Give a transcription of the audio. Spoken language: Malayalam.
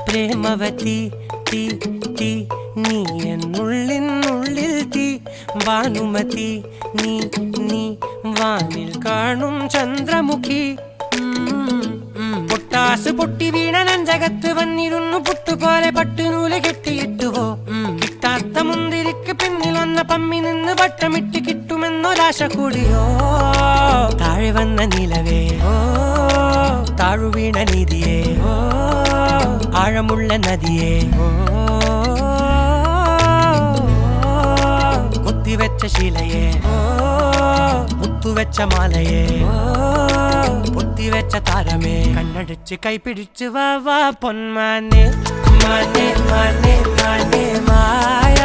പ്രേമവതി തീ തീ നീ എന്നുള്ളിൽ തീ ഭാനുമതി നീ നീ വാനിൽ കാണും ചന്ദ്രമുഖി പൊട്ടാസ് പൊട്ടി വീണ നഞ്ചകത്ത് വന്നിരുന്നു പുട്ടുപോലെ പട്ടുനൂല് കെട്ടിയിട്ടുവോ കിട്ടാത്ത മുന്തിരിക്ക് പിന്നിൽ വന്ന പമ്മി നിന്ന് വട്ടമിട്ട് കിട്ടുമെന്നൊരാശ കൂടിയോ താഴെ വന്ന നിലവേ ഓ താഴുവീണ നിധിയേ ഓ ആഴമുള്ള നദിയേ ഓ കൊത്തിവെച്ച ശിലയേ ഓ മുത്തുവെച്ച മാലയേ ഓ പൊത്തിവെച്ച താരമേ കണ്ണടിച്ച് കൈപിടിച്ച് വാ വാ പൊന്മാനെ മാനേ മാനേ മാനേ മായ